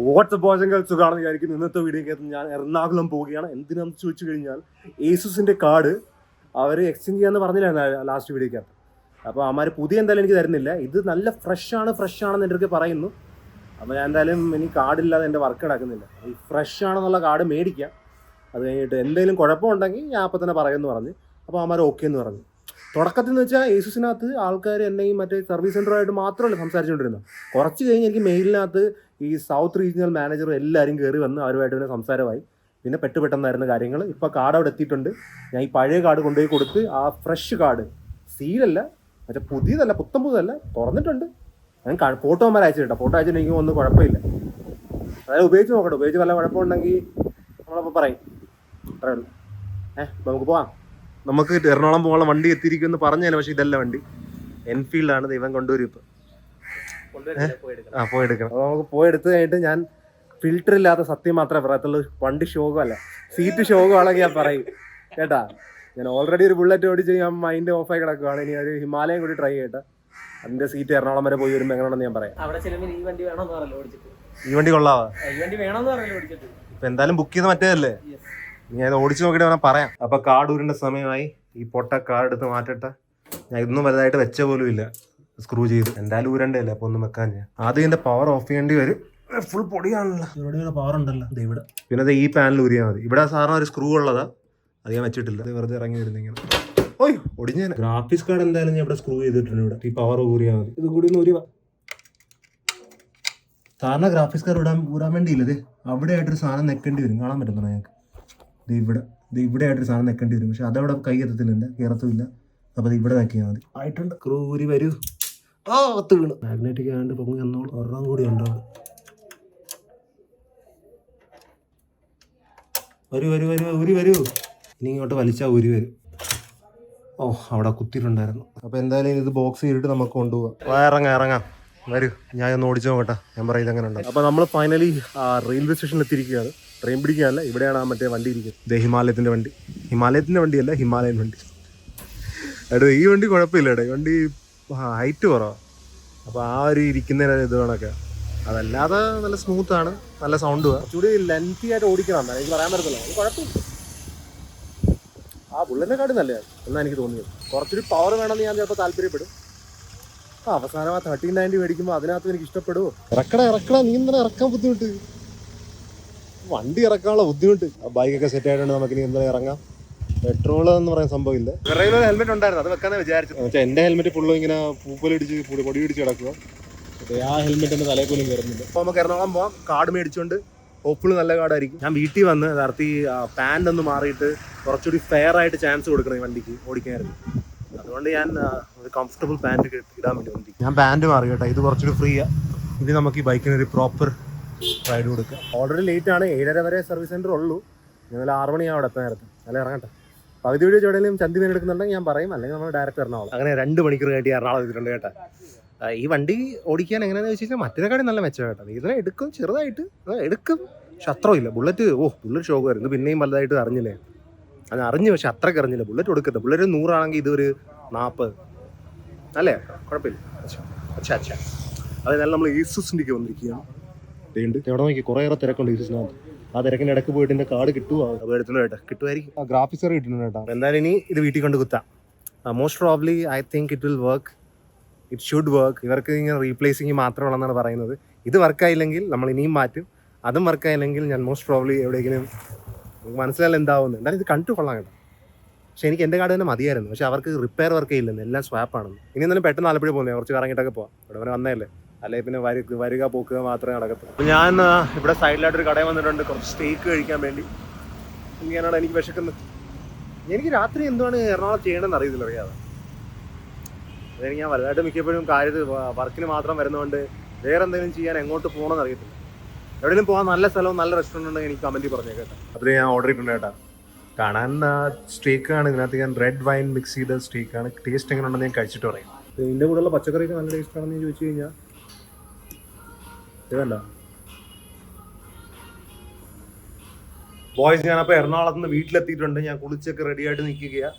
WhatsApp boys and girls സുഖമാണെന്ന് വിചാരിക്കുന്നു. ഇന്നത്തെ വീഡിയോക്കകത്ത് ഞാൻ എറണാകുളം പോവുകയാണ്. എന്തിനാണെന്ന് ചോദിച്ചു കഴിഞ്ഞാൽ ഏസുസിൻ്റെ കാർഡ് അവർ എക്സ്ചേഞ്ച് ചെയ്യാമെന്ന് പറഞ്ഞില്ലായിരുന്നു ലാസ്റ്റ് വീഡിയോക്കകത്ത്. അപ്പോൾ അവന്മാർ പുതിയ എന്തായാലും എനിക്ക് തരുന്നില്ല. ഇത് നല്ല ഫ്രഷ് ആണെന്ന് എൻ്റെ അടുത്ത് പറയുന്നു. അപ്പോൾ ഞാൻ എന്തായാലും ഇനി കാർഡില്ലാതെ എൻ്റെ വർക്ക് നടക്കുന്നില്ല. ഈ ഫ്രഷ് ആണെന്നുള്ള കാർഡ് മേടിക്കാം. അത് കഴിഞ്ഞിട്ട് എന്തെങ്കിലും കുഴപ്പമുണ്ടെങ്കിൽ ഞാൻ അപ്പം തന്നെ പറയുമെന്ന് പറഞ്ഞ്. അപ്പോൾ അവന്മാർ ഓക്കെ എന്ന് പറഞ്ഞു. തുടക്കത്തിൽ എന്ന് വെച്ചാൽ ഏസുസിനകത്ത് ആൾക്കാർ എന്നെയും മറ്റേ സർവീസ് സെൻ്ററുമായിട്ട് മാത്രമല്ല സംസാരിച്ചുകൊണ്ടിരുന്നത്. കുറച്ച് കഴിഞ്ഞ് എനിക്ക് മെയിലിനകത്ത് ഈ സൗത്ത് റീജിയണൽ മാനേജറും എല്ലാവരും കയറി വന്ന് അവരുമായിട്ട് പിന്നെ സംസാരമായി. പിന്നെ പെട്ടെന്നായിരുന്ന കാര്യങ്ങൾ. ഇപ്പോൾ കാർഡ് അവിടെ എത്തിയിട്ടുണ്ട്. ഞാൻ ഈ പഴയ കാർഡ് കൊണ്ടുപോയി കൊടുത്ത് ആ ഫ്രഷ് കാർഡ് സീലല്ല, മറ്റേ പുതിയതല്ല, പുത്തമ്പുതല്ല, തുറന്നിട്ടുണ്ട്. ഞാൻ ഫോട്ടോ അമ്മ അയച്ചു കേട്ടോ. ഫോട്ടോ അയച്ചിട്ടുണ്ടെങ്കിൽ ഒന്നും കുഴപ്പമില്ല. അതായത് ഉപയോഗിച്ച് നോക്കട്ടെ. ഉപയോഗിച്ച് വല്ല കുഴപ്പമുണ്ടെങ്കിൽ നമ്മളപ്പോൾ പറയും. അത്രേ ഉള്ളൂ. നമുക്ക് പോവാം. നമുക്ക് എറണാകുളം പോകാനുള്ള വണ്ടി എത്തിയിരിക്കുമെന്ന് പറഞ്ഞാൽ, പക്ഷേ ഇതല്ല വണ്ടി. എൻഫീൽഡാണ്. ദൈവം കൊണ്ടുവരും ഇപ്പോൾ. പോയെടുക്കണം. അപ്പോൾ നമുക്ക് പോയെടുത്ത് കഴിഞ്ഞിട്ട് ഞാൻ ഫിൽറ്റർ ഇല്ലാത്ത സത്യം മാത്രമേ പറയത്തുള്ളൂ. വണ്ടി ശോകമല്ല, സീറ്റ് ശോകമാണെങ്കിൽ ഞാൻ പറയും കേട്ടാ. ഞാൻ ഓൾറെഡി ഒരു ബുള്ളറ്റ് ഓടിച്ച് ഞാൻ മൈൻഡ് ഓഫായി കിടക്കുകയാണ്. ഇനി ഒരു ഹിമാലയം കൂടി ട്രൈ ചെയ്യട്ടെ. അതിന്റെ സീറ്റ് എറണാകുളം വരെ പോയി വരുമ്പോൾ എങ്ങനെയാണെന്ന് ഞാൻ പറയാം. ഈ വണ്ടി കൊള്ളാവാ? ഇപ്പൊ എന്തായാലും ബുക്ക് ചെയ്ത് മറ്റേതല്ലേ, ഞാൻ ഓടിച്ചു നോക്കിയിട്ട് വേണം പറയാം. അപ്പൊ കാർഡ് ഊരിന്റെ സമയമായി. ഈ പൊട്ട കാർഡ് എടുത്ത് മാറ്റട്ടെ. ഞാൻ ഇതൊന്നും വലുതായിട്ട് വെച്ച പോലും ഇല്ല. സ്ക്രൂ ചെയ്ത് എന്തായാലും ഊരണ്ടേ അല്ലേ, അപ്പൊ ഒന്നും വെക്കാൻ. ഞാൻ ആദ്യം ഇതിന്റെ പവർ ഓഫ് ചെയ്യേണ്ടി വരും. ഫുൾ പൊടിയാണല്ലോ. ഇവിടെ പവർ ഉണ്ടല്ലോ ഇവിടെ. പിന്നെ അത് ഈ പാനൽ ഊരിയാൽ മതി. ഇവിടെ സാറിന് ഒരു സ്ക്രൂ ഉള്ളതാ, അത് ഞാൻ വെച്ചിട്ടില്ല. വെറുതെ ഇറങ്ങി വരുന്നിങ്ങനെ. ഓയ് ഒടിഞ്ഞ ഗ്രാഫിക്സ് കാർഡ് എന്തായാലും ഞാൻ ഇവിടെ സ്ക്രൂ ചെയ്തിട്ടുണ്ട്. ഇവിടെ ഈ പവർ ഊരിയാൽ മതി. ഇത് കൂടി ഒന്ന് ഊരിവാ. സാറിന് ഗ്രാഫിക്സ് കാർഡ് ഊരാൻ വേണ്ടിയില്ല. ഇത് അവിടെ ആയിട്ടൊരു സാധനം നെക്കേണ്ടി വരും. കാണാൻ പറ്റുന്നുണ്ടോ ഞങ്ങൾക്ക്? ഇവിടെ ആയിട്ടൊരു സാധനം നെക്കേണ്ടി വരും. പക്ഷെ അതവിടെ കൈ എത്തത്തില്ല, കയറത്തുമില്ല. അപ്പോൾ ഇവിടെ നോക്കിയാൽ മതി. ആയിട്ടുണ്ട്. സ്ക്രൂ ഊരി വരൂ. ഒത്ത് വീണ് മാഗ്നറ്റിക് ആയതുകൊണ്ട് പൊങ്ങി വന്നോളൂ. ഒരെണ്ണം കൂടി ഉണ്ടോ? വരൂ. ഇനി ഇങ്ങോട്ട് വലിച്ചാൽ ഊരി വരും. അവിടെ കുത്തിയിട്ടുണ്ടായിരുന്നു. അപ്പോൾ എന്തായാലും ഇത് ബോക്സ് ചെയ്തിട്ട് നമുക്ക് കൊണ്ടുപോകാം. ഇറങ്ങാം. വരൂ, ഞാൻ ഒന്ന് ഓടിച്ചു നോക്കട്ടെ. ഞാൻ പറയും ഇതെങ്ങനെ ഉണ്ട്. അപ്പോൾ നമ്മൾ ഫൈനലി റെയിൽവേ സ്റ്റേഷനിൽ എത്തിയിരിക്കുകയാണ്. ട്രെയിൻ പിടിക്കാനല്ല, ഇവിടെയാണ് മറ്റേ വണ്ടി ഇരിക്കുന്നത്. ഹിമാലയത്തിൻ്റെ വണ്ടി. ഹിമാലയത്തിൻ്റെ വണ്ടിയല്ല, ഹിമാലയൻ വണ്ടി. ഈ വണ്ടി കുഴപ്പമില്ല. ഈ വണ്ടി ഹൈറ്റ് കുറവാണ്. അപ്പോൾ ആ ഒരു ഇരിക്കുന്ന ഇത് വേണമൊക്കെ. അതല്ലാതെ നല്ല സ്മൂത്താണ്, നല്ല സൗണ്ടും. കുറച്ചുകൂടി ലെങ്തി ആയിട്ട് ഓടിക്കണം എനിക്ക് പറയാൻ പറ്റത്തില്ല. അത് കുഴപ്പമില്ല. ആ ബുള്ളറ്റിനെ കാട്ടി നല്ലതാണ് എന്നാണ് എനിക്ക് തോന്നിയത്. കുറച്ചൊരു പവർ വേണമെന്ന് ഞാൻ ചിലപ്പോൾ താല്പര്യപ്പെടും. അവസാനം ആ 1390 മേടിക്കുമ്പോൾ അതിനകത്ത് എനിക്ക് ഇഷ്ടപ്പെടുമോ? ഇറക്കടാ, നീ എന്താണ് ഇറക്കാൻ ബുദ്ധിമുട്ട്? വണ്ടി ഇറക്കാനുള്ള ബുദ്ധിമുട്ട്. ആ ബൈക്കൊക്കെ സെറ്റ് ആയിട്ടുണ്ട്. നമുക്ക് ഇനി എന്തായാലും ഇറങ്ങാം. പെട്രോൾ എന്ന് പറയുന്ന സംഭവമില്ല. വിറയിലൊരു ഹെൽമെറ്റ് ഉണ്ടായിരുന്നു, അത് വെക്കാനേ വിചാരിച്ചു. എൻ്റെ ഹെൽമെറ്റ് ഫുള്ളും ഇങ്ങനെ പൊടി പിടിച്ച് കിടക്കുക. ആ ഹെൽമെറ്റ് എൻ്റെ തലയിൽ പോലും കയറുന്നില്ല. അപ്പോൾ നമുക്ക് എറണാകുളം പോകാം. കാർഡ് മേടിച്ചുകൊണ്ട് ഹോപ്പ്ഫുള്ളി നല്ല കാർഡായിരിക്കും. ഞാൻ വീട്ടിൽ വന്ന് യഥാർത്ഥ ഈ പാൻ്റ് ഒന്ന് മാറിയിട്ട് കുറച്ചുകൂടി ഫെയർ ആയിട്ട് ചാൻസ് കൊടുക്കണം ഈ വണ്ടിക്ക് ഓടിക്കാനായിരുന്നു. അതുകൊണ്ട് ഞാൻ ഒരു കംഫർട്ടബിൾ പാൻറ് ഇടാൻ വേണ്ടി വണ്ടി. ഞാൻ പാൻറ് മാറി കേട്ടോ. ഇത് കുറച്ചുകൂടി ഫ്രീയാണ്. ഇനി നമുക്ക് ഈ ബൈക്കിന് ഒരു പ്രോപ്പർ റൈഡ് കൊടുക്കാം. ഓൾറെഡി ലേറ്റ് ആണ്. 7:30 വരെ സർവീസ് സെൻറ്റർ ഉള്ളൂ. ഞങ്ങൾ 6 മണിയാണ് അവിടെ എത്താൻ നേരത്തെ. അല്ല ഇറങ്ങട്ടെ. പകുതി വീഡിയോ എവിടെയെങ്കിലും ചന്തി മീൻ എടുക്കുന്നുണ്ടെങ്കിൽ ഞാൻ പറയും, അല്ലെങ്കിൽ നമ്മൾ ഡയറക്റ്റ് എറണാകുളം. അങ്ങനെ 2 മണിക്കൂർ കഴിഞ്ഞ് എറണാകുളം എത്തിയിട്ടുണ്ട് കേട്ടോ. ഈ വണ്ടി ഓടിക്കാൻ എങ്ങനെയാണെന്ന് വെച്ച് കഴിഞ്ഞാൽ മറ്റേക്കാടി നല്ല മെച്ചം കേട്ടോ. ഇതിനെ എടുക്കും, ചെറുതായിട്ട് എടുക്കും, പക്ഷെ അത്രയില്ല. ബുള്ളറ്റ് ഷോക്കായിരുന്നു. പിന്നെയും വലുതായിട്ട് അറിഞ്ഞില്ലേ, അത് അറിഞ്ഞു, പക്ഷെ അത്രയ്ക്ക് അറിഞ്ഞില്ല. ബുള്ളറ്റ് കൊടുക്കത്തില്ല. ബുള്ളറ്റ് 100 ആണെങ്കിൽ ഇതൊരു 40 അല്ലേ, കുഴപ്പമില്ല. അച്ഛാ അതെന്നാലും നമ്മൾ ഏസുസിൻ്റെക്ക് വന്നിരിക്കുകയാണ്. എവിടെ നോക്കി കുറേയേറെ തിരക്കുണ്ട് ഏസുസിനകത്ത്. ആ തിരക്കിൻ്റെ ഇടയ്ക്ക് പോയിട്ട് എൻ്റെ കാർഡ് കിട്ടുമോ? അത് എടുത്തുണ്ട് കേട്ടോ. കിട്ടുമായിരിക്കും. ഗ്രാഫിക്സ് കാർഡ് കിട്ടുന്നുണ്ട് കേട്ടോ. എന്തായാലും ഇനി ഇത് വീട്ടിൽ കൊണ്ട് കുത്താം. Most probably I think it will work. It should work. ഇവർക്ക് ഇങ്ങനെ റീപ്ലേസിങ് മാത്രമുള്ളതെന്നാണ് പറയുന്നത്. ഇത് വർക്കായില്ലെങ്കിൽ നമ്മൾ ഇനിയും മാറ്റും. അതും വർക്കായില്ലെങ്കിൽ ഞാൻ മോസ്റ്റ് പ്രോബ്ലി എവിടെയെങ്കിലും മനസ്സിലായാലും എന്താവുന്നത്. എന്തായാലും ഇത് കണ്ടു കൊള്ളാം കേട്ടോ. പക്ഷേ എനിക്ക് എൻ്റെ കാർഡ് തന്നെ മതിയായിരുന്നു. പക്ഷേ അവർക്ക് റിപ്പയർ വർക്ക് ചെയ്യില്ലെന്ന്, എല്ലാം സ്വാപ്പാണെന്ന്. ഇനി എന്നാലും പെട്ടെന്ന് ആലപ്പുഴ പോകുന്നത്, കുറച്ച് കറങ്ങിയിട്ടൊക്കെ പോകാം. ഇവിടെ വരെ വന്നതല്ലേ, അല്ലെങ്കിൽ പിന്നെ വരിക പോക്കുക മാത്രമേ നടക്കത്തുള്ളൂ. അപ്പോൾ ഞാൻ ഇവിടെ സൈഡിലായിട്ടൊരു കടയിൽ വന്നിട്ടുണ്ട് കുറച്ച് സ്റ്റേക്ക് കഴിക്കാൻ വേണ്ടി. ഇങ്ങനെയാണ് എനിക്ക് വിശക്കുന്നത്. എനിക്ക് രാത്രി എന്തുവാണ് എറണാകുളം ചെയ്യണമെന്ന് അറിയാതെ. അതെനിക്ക് ഞാൻ വലുതായിട്ട് മിക്കപ്പോഴും കാര്യത്തിൽ വർക്കിന് മാത്രം വരുന്നതുകൊണ്ട് വേറെ എന്തെങ്കിലും ചെയ്യാൻ എങ്ങോട്ട് പോകണമെന്ന് അറിയത്തില്ല. എവിടെയെങ്കിലും പോകാൻ നല്ല സ്ഥലവും നല്ല റെസ്റ്റോറൻറ്റ് ഉണ്ടെങ്കിൽ എനിക്ക് കമൻറ്റ് പറഞ്ഞേക്കാം. അതിൽ ഞാൻ ഓർഡർ ചെയ്തിട്ടുണ്ട് കേട്ടോ. കാണാൻ സ്റ്റേക്കാണ്. ഇതിനകത്ത് ഞാൻ റെഡ് വൈൻ മിക്സ് ചെയ്ത സ്റ്റേക്കാണ്. ടേസ്റ്റ് എങ്ങനെ ഉണ്ടെന്ന് ഞാൻ കഴിച്ചിട്ട് പറയാം. ഇതിൻ്റെ കൂടെയുള്ള പച്ചക്കറിയൊക്കെ നല്ല ടേസ്റ്റ് ആണെന്ന് ചോദിച്ചു കഴിഞ്ഞാൽ ഇതല്ല. ബോയ്സ്, ഞാനപ്പോൾ എറണാകുളത്ത് നിന്ന് വീട്ടിലെത്തിയിട്ടുണ്ട്. ഞാൻ കുളിച്ചൊക്കെ റെഡി ആയിട്ട് നിൽക്കുകയാണ്.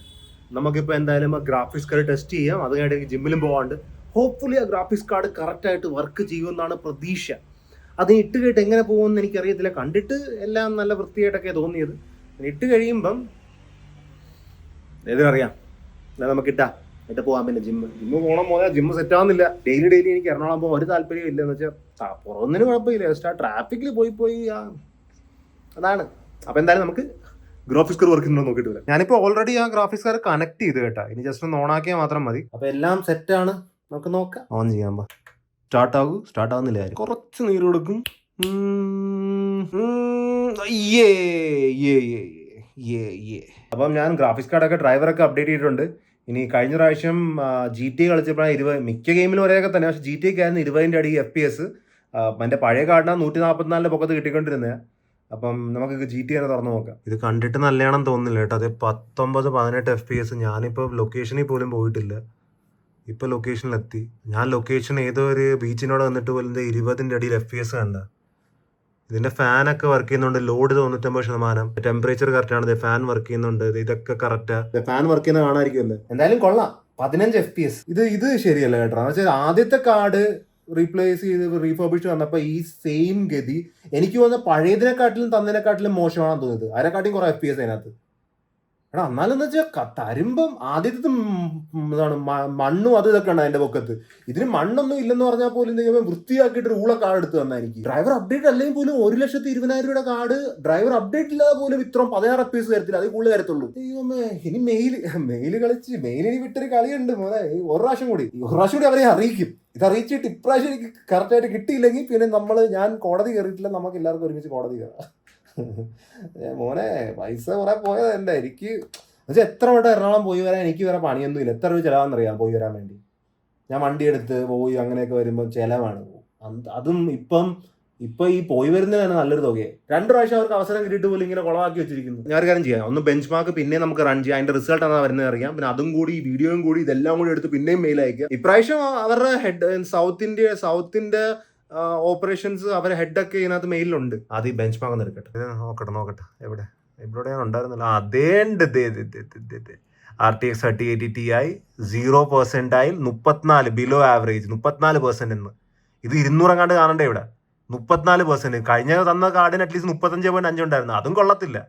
നമുക്കിപ്പോൾ എന്തായാലും ആ ഗ്രാഫിക്സ് കാർഡ് ടെസ്റ്റ് ചെയ്യാം. അത് കഴിഞ്ഞിട്ട് എനിക്ക് ജിമ്മിലും പോകാണ്ട്. ഹോപ്പ്ഫുള്ളി ആ ഗ്രാഫിക്സ് കാർഡ് കറക്റ്റായിട്ട് വർക്ക് ചെയ്യുമെന്നാണ് പ്രതീക്ഷ. അത് ഇട്ട് കേട്ട് എങ്ങനെ പോകുമെന്ന് എനിക്കറിയത്തില്ല. കണ്ടിട്ട് എല്ലാം നല്ല വൃത്തിയായിട്ടൊക്കെ തോന്നിയത്. ഇട്ട് കഴിയുമ്പം ഏതിനറിയാം, എന്നാൽ നമുക്ക് ഇട്ട് പോകാൻ. പിന്നെ ജിമ്മ് പോകണം പോയാൽ ജിമ്മ് സെറ്റ് ആവുന്നില്ല. ഡെയിലി എനിക്ക് എറണാകുളം പോകാൻ ഒരു താല്പര്യം ഇല്ല. എന്ന് വെച്ചാൽ പുറമൊന്നിനും കുഴപ്പമില്ല, ജസ്റ്റ് ആ ട്രാഫിക്കിൽ പോയി അതാണ്. അപ്പം എന്തായാലും നമുക്ക് ഗ്രാഫിക്സ് കാർ വർക്ക് ഉണ്ടോ നോക്കിയിട്ട് വരാം. ഞാനിപ്പോൾ ഓൾറെഡി ആ ഗ്രാഫിക്സ് കാർ കണക്ട് ചെയ്ത് കേട്ടാ. ഇനി ജസ്റ്റ് ഒന്ന് ഓൺ ആക്കിയാൽ മാത്രം മതി. അപ്പോൾ എല്ലാം സെറ്റാണ്, നമുക്ക് നോക്കാം. ഓൺ ചെയ്യാൻ സ്റ്റാർട്ട് ആവുന്നില്ല. കുറച്ച് നീര് കൊടുക്കും. അപ്പം ഞാൻ ഗ്രാഫിക്സ് കാർഡൊക്കെ ഡ്രൈവറൊക്കെ അപ്ഡേറ്റ് ചെയ്തിട്ടുണ്ട്. ഇനി കഴിഞ്ഞ പ്രാവശ്യം GTA കളിച്ചപ്പോഴാണ് 20, മിക്ക ഗെയിമിലും ഒരേയൊക്കെ തന്നെ, പക്ഷേ GTA ആയിരുന്നു 20ൻ്റെ അടി FPS. എൻ്റെ പഴയ കാർഡിനാണ് 144 പൊക്കത്ത് കിട്ടിക്കൊണ്ടിരുന്നത്. അപ്പം നമുക്ക് GTA തന്നെ തുറന്നു നോക്കാം. ഇത് കണ്ടിട്ട് നല്ലതാണെന്ന് തോന്നുന്നില്ല കേട്ടോ. അത് 19-18 FPS. ഞാനിപ്പോൾ ലൊക്കേഷനിൽ പോലും പോയിട്ടില്ല, ഇപ്പോൾ ലൊക്കേഷനിലെത്തി. ഞാൻ ലൊക്കേഷൻ ഏതോ ഒരു ബീച്ചിനോട് വന്നിട്ട് പോലും 20ൻ്റെ അടിയിൽ FPS കണ്ട. ഇതിൻ്റെ ഫാനൊക്കെ വർക്ക് ചെയ്യുന്നുണ്ട്. ലോഡ് 99%. ടെമ്പറേച്ചർ കറക്റ്റാണ്. ഫാൻ വർക്ക് ചെയ്യുന്നുണ്ട്. ഇതൊക്കെ കറക്റ്റാ. ഫാൻ വർക്ക് ചെയ്യുന്ന കാണാതിരിക്കുമല്ലോ. എന്തായാലും കൊള്ളാം. 15 FPS. ഇത് ശരിയല്ല കേട്ടോ. എന്ന് വെച്ചാൽ ആദ്യത്തെ കാർഡ് റീപ്ലേസ് ചെയ്ത് റീഫർബിഷ് വന്നപ്പോൾ ഈ സെയിം ഗതി എനിക്ക് തോന്നുന്ന പഴയതിനെക്കാട്ടിലും തന്നതിനെക്കാട്ടിലും മോശമാണെന്ന് തോന്നിയത്. അതിനെക്കാട്ടിയും കുറെ FPS അതിനകത്ത്. എടാ എന്നാലെന്ന് വെച്ചാൽ തരുമ്പം ആദ്യത്തെ എന്താണ് മണ്ണും അത് ഇതൊക്കെ ഉണ്ട് അതിന്റെ പൊക്കത്ത്. ഇതിന് മണ്ണൊന്നും ഇല്ലെന്ന് പറഞ്ഞാൽ പോലും എന്തെങ്കിലും വൃത്തിയാക്കിയിട്ട് റൂള കാർഡ് എടുത്ത് തന്നാൽ എനിക്ക്. ഡ്രൈവർ അപ്ഡേറ്റ് അല്ലെങ്കിൽ പോലും 1,20,000 രൂപയുടെ കാർഡ് ഡ്രൈവർ അപ്ഡേറ്റ് ഇല്ലാതെ പോലും ഇത്രയും 16 FPS തരത്തില്ല. അത് കൂടുതൽ തരത്തുള്ളൂ. ഇനി മെയിൽ കളിച്ച് മെയിലിനി വിട്ടൊരു കളിയുണ്ട് മോനെ. ഒരു പ്രാവശ്യം കൂടി അവരെ അറിയിക്കും. ഇത് അറിയിച്ചിട്ട് ഇപ്രാവശ്യം എനിക്ക് കറക്റ്റായിട്ട് കിട്ടിയില്ലെങ്കിൽ പിന്നെ ഞാൻ കോടതി കയറിയിട്ടില്ല. നമുക്ക് എല്ലാവർക്കും ഒരുമിച്ച് കോടതി കയറാം. മോനെ പൈസ കുറെ പോയത് എൻ്റെ. എനിക്ക് എന്നുവെച്ചാൽ എത്ര വട്ടം എറണാകുളം പോയി വരാൻ എനിക്ക് വേറെ പണിയൊന്നുമില്ല. എത്ര രൂപ ചിലവാണെന്നറിയാം പോയി വരാൻ വേണ്ടി. ഞാൻ വണ്ടി എടുത്ത് പോയി അങ്ങനെയൊക്കെ വരുമ്പോൾ ചിലവാണ്. അതും ഇപ്പം ഈ പോയി വരുന്നതിന് തന്നെ നല്ലൊരു തുകയെ. 2 പ്രാവശ്യം അവർക്ക് അവസരം കിട്ടിയിട്ട് പോലും ഇങ്ങനെ കുളമാക്കി വെച്ചിരിക്കുന്നു. ഞാൻ കാര്യം ചെയ്യാം, ഒന്ന് ബെഞ്ച് മാർക്ക് പിന്നെ നമുക്ക് റൺ ചെയ്യാം. അതിന്റെ റിസൾട്ട് ആണ് വരുന്നത് അറിയാം. പിന്നെ അതും കൂടി ഈ വീഡിയോയും കൂടി ഇതെല്ലാം കൂടി എടുത്ത് പിന്നെയും മെയിൽ അയക്കുക. ഇപ്രാവശ്യം അവരുടെ ഹെഡ് സൗത്തിന്റെ ഓപ്പറേഷൻസ് അവരെ ഹെഡൊക്കെ ഇതിനകത്ത് മെയിലുണ്ട്. അത് ഈ ബെഞ്ച് മാർക്ക് ഒന്ന് എടുക്കട്ടെ. നോക്കട്ടെ ഇവിടെ ഞാൻ ഉണ്ടായിരുന്നില്ല. അതേണ്ട് RTX 3080 Ti 0% 34 ബിലോ ആവറേജ് 34% എന്ന്. ഇത് 200 എങ്ങാണ്ട് കാണണ്ടേ ഇവിടെ. 34%. കഴിഞ്ഞ തന്ന കാർഡിന് അറ്റ്ലീസ്റ്റ് 35.5 ഉണ്ടായിരുന്നു. അതും കൊള്ളത്തില്ല.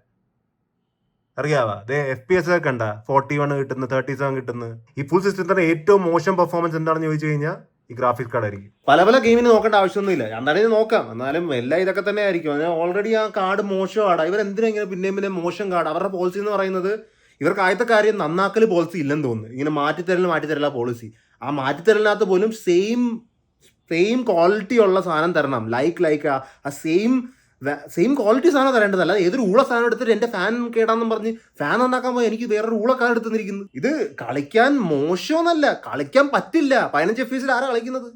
അറിയാവാ FPS ഒക്കെ കണ്ട 41 കിട്ടുന്നു, 37 കിട്ടുന്നു. ഈ ഫുൾ സിസ്റ്റത്തിന്റെ ഏറ്റവും മോശം പെർഫോമൻസ് എന്താണെന്ന് ചോദിച്ചു കഴിഞ്ഞാൽ ഈ ഗ്രാഫിക്സ് കാർഡ് ആയിരിക്കും. പല ഗെയിമിന് നോക്കേണ്ട ആവശ്യമൊന്നുമില്ല. എന്തായാലും നോക്കാം. എന്നാലും എല്ലാം ഇതൊക്കെ തന്നെ ആയിരിക്കും. അതിനാൽ ഓൾറെഡി ആ കാർഡ് മോശമാണ്. ഇവരെന്തിനാ ഇങ്ങനെ പിന്നെ മോശം കാർഡ്? അവരുടെ പോളിസി എന്ന് പറയുന്നത് ഇവർക്ക് ആദ്യത്തെ കാര്യം നന്നാക്കൽ പോളിസി ഇല്ലെന്ന് തോന്നുന്നു. ഇങ്ങനെ മാറ്റിത്തരല പോളിസി. ആ മാറ്റിത്തരലിനകത്ത് പോലും സെയിം ക്വാളിറ്റി ഉള്ള സാധനം തരണം. ലൈക്ക് ആ സെയിം ക്വാളിറ്റി സാധനം തരേണ്ടതല്ല. ഏതൊരു ഊള സാധനം എടുത്തിട്ട് എൻ്റെ ഫാൻ കേടാന്നും പറഞ്ഞ് ഫാൻ നന്നാക്കാൻ പോയി എനിക്ക് വേറൊരു ഊളക്കാരൻ എടുത്തിരിക്കുന്നു. ഇത് കളിക്കാൻ മോശമെന്നല്ല, കളിക്കാൻ പറ്റില്ല. 15 FPS ആരാ കളിക്കുന്നത്?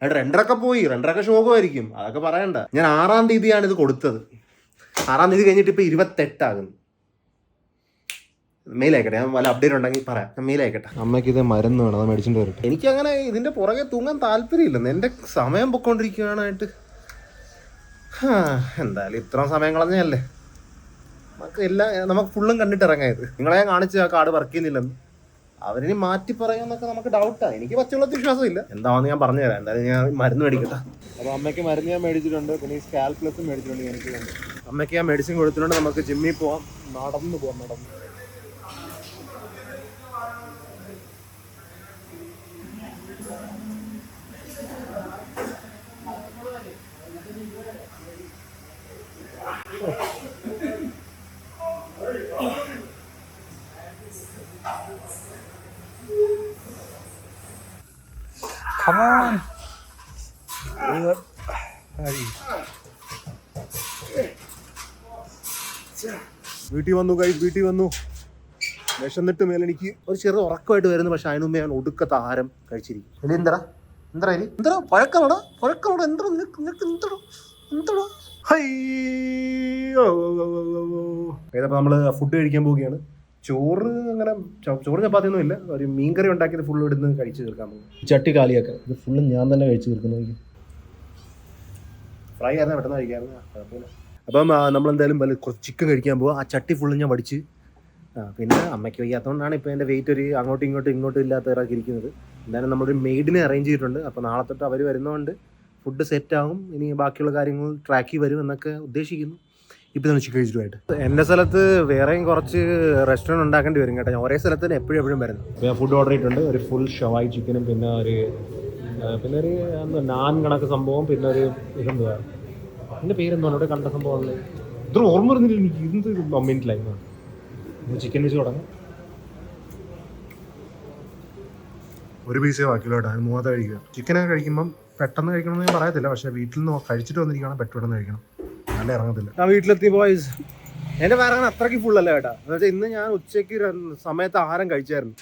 റെൻഡറൊക്കെ പോയി, റെൻഡറൊക്കെ ശോകമായിരിക്കും. അതൊക്കെ പറയണ്ട. ഞാൻ 6-ാം തീയതിയാണ് ഇത് കൊടുത്തത്. 6-ാം തീയതി കഴിഞ്ഞിട്ട് ഇപ്പോൾ 28 ആകുന്നു. മെയിൽ അയക്കട്ടെ. ഞാൻ വല്ല അപ്ഡേറ്റ് ഉണ്ടെങ്കിൽ പറയാം. ഞാൻ മെയിൽ അയക്കട്ടെ. അമ്മയ്ക്ക് ഇത് മരുന്ന് വേണം, അത് മേടിച്ചിട്ട് വരട്ടെ. എനിക്കങ്ങനെ ഇതിൻ്റെ പുറകെ തൂങ്ങാൻ താല്പര്യമില്ലെന്ന്. എൻ്റെ സമയം പൊയ്ക്കൊണ്ടിരിക്കുകയാണായിട്ട്. എന്തായാലും ഇത്രയും സമയം കളഞ്ഞല്ലേ. നമുക്ക് ഫുള്ളും കണ്ടിട്ട് ഇറങ്ങായത്. നിങ്ങളെ ഞാൻ കാണിച്ച ആ കാർഡ് വർക്ക് ചെയ്യുന്നില്ലെന്ന്. അവരിനി മാറ്റി പറയാമെന്നൊക്കെ നമുക്ക് ഡൗട്ടാണ്. എനിക്ക് പച്ചവെള്ളത്തിൽ വിശ്വാസമില്ല. എന്താണെന്ന് ഞാൻ പറഞ്ഞുതരാം. എന്തായാലും ഞാൻ മരുന്ന് മേടിക്കട്ടെ. അപ്പോൾ അമ്മയ്ക്ക് മരുന്ന് ഞാൻ മേടിച്ചിട്ടുണ്ട്. പിന്നെ ഈ സ്കാൽപ്ലസും മേടിച്ചിട്ടുണ്ട്. എനിക്ക് അമ്മയ്ക്ക് ഞാൻ മെഡിസിൻ കൊടുത്തിട്ടുണ്ട്. നമുക്ക് ജിമ്മിൽ പോവാം. നടന്നു. Come on. വീട്ടിൽ വന്നു. വിശന്നിട്ട് മേലെനിക്ക് ഒരു ചെറിയ ഉറക്കമായിട്ട് വരുന്നു. പക്ഷെ അതിനു മുമ്പേ ഞാൻ ഒടുക്കത്തെ ആഹാരം കഴിച്ചിരിക്കും. എന്താ പഴക്കമോടാ ഏതപ്പോൾ നമ്മൾ ഫുഡ് കഴിക്കാൻ പോവുകയാണ്. ചോറ് ചപ്പാത്തിയൊന്നും ഇല്ല. ഒരു മീൻകറി ഉണ്ടാക്കിയത് ഫുള്ള് ഇടുന്ന് കഴിച്ച് തീർക്കാൻ പോകും. ചട്ടി കാലിയാക്കാം. ഇത് ഫുള്ള് ഞാൻ തന്നെ കഴിച്ച് തീർക്കുന്നു. ഫ്രൈ ആയിരുന്ന പെട്ടെന്ന് കഴിക്കാമായിരുന്നു, കുഴപ്പമില്ല. അപ്പം നമ്മളെന്തായാലും കുറച്ച് ചിക്കൻ കഴിക്കാൻ പോവുക. ആ ചട്ടി ഫുള്ള് ഞാൻ വടിച്ച്. പിന്നെ അമ്മയ്ക്ക് വയ്യാത്തതുകൊണ്ടാണ് ഇപ്പോൾ എൻ്റെ വെയിറ്റ് ഒരു അങ്ങോട്ടും ഇങ്ങോട്ടും ഇല്ലാത്ത ഇറക്കി ഇരിക്കുന്നത്. എന്തായാലും നമ്മളൊരു മെയ്ഡിനെ അറേഞ്ച് ചെയ്തിട്ടുണ്ട്. അപ്പോൾ നാളെ തൊട്ട് അവർ വരുന്നതുകൊണ്ട് ഫുഡ് സെറ്റാകും, ഇനി ബാക്കിയുള്ള കാര്യങ്ങൾ ട്രാക്കിൽ വരും എന്നൊക്കെ ഉദ്ദേശിക്കുന്നു. ഇപ്പം തന്നെ ചിക്കൻ കഴിച്ചിട്ടുമായിട്ട് എൻ്റെ സ്ഥലത്ത് വേറെയും കുറച്ച് റെസ്റ്റോറൻറ്റ് ഉണ്ടാക്കേണ്ടി വരും കേട്ടോ. ഞാൻ ഒരേ സ്ഥലത്ത് തന്നെ എപ്പോഴും വരുന്നത്. ഞാൻ ഫുഡ് ഓർഡർ ചെയ്തിട്ടുണ്ട്. ഒരു ഫുൾ ഷവായി ചിക്കനും പിന്നെ ഒരു നാൻ കണക്ക് സംഭവം, പിന്നെ ഒരു ഇതെന്തുവാ എൻ്റെ പേരെന്താണ് ഇവിടെ കണ്ട സംഭവം ഇത്ര ഓർമ്മ വരുന്നില്ല എനിക്ക്. ഇതെന്ത് മൊമെൻറ്റിലായിരുന്നു. ചിക്കൻ വെച്ച് തുടങ്ങാം. ഒരു പീസേ ബാക്കിയുള്ള കേട്ടോ. അതിന് മൂന്നത്തെ കഴിക്കുക. ചിക്കനൊക്കെ കഴിക്കുമ്പം പെട്ടെന്ന് കഴിക്കണമെന്ന് ഞാൻ പറയത്തില്ല, പക്ഷേ വീട്ടിൽ നിന്ന് കഴിച്ചിട്ട് വന്നിരിക്കണം പെട്ടെന്ന് കഴിക്കണം, നല്ല ഇറങ്ങത്തില്ല. ഞാൻ വീട്ടിലെത്തി ബോയ്സ്. എൻ്റെ വയറങ്ങനെ അത്രയ്ക്ക് ഫുള്ളല്ല കേട്ടോ. എന്ന് വെച്ചാൽ ഇന്ന് ഞാൻ ഉച്ചയ്ക്ക് സമയത്ത് ആഹാരം കഴിച്ചായിരുന്നു.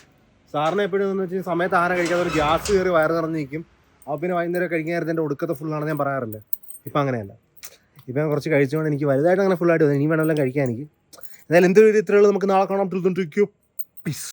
സാറിനെ എപ്പോഴും എന്ന് വെച്ചാൽ സമയത്ത് ആഹാരം കഴിക്കാതെ ഒരു ഗ്യാസ് കയറി വയറ് നിറഞ്ഞിരിക്കും. അപ്പോൾ പിന്നെ വൈകുന്നേരം കഴിക്കാൻ നേരത്തെ എൻ്റെ ഒടുക്കത്തെ ഫുള്ളാണെന്ന് ഞാൻ പറയാറില്ല. ഇപ്പം അങ്ങനെയല്ല. ഇപ്പം ഞാൻ കുറച്ച് കഴിച്ചുകൊണ്ട് എനിക്ക് വലുതായിട്ട് അങ്ങനെ ഫുള്ളായിട്ട് ഇനി വേണമെല്ലാം കഴിക്കാൻ എനിക്ക്. എന്തായാലും എന്ത് ഇത്രയുള്ളൂ. നമുക്ക് നാളെ കാണാം. പീസ്.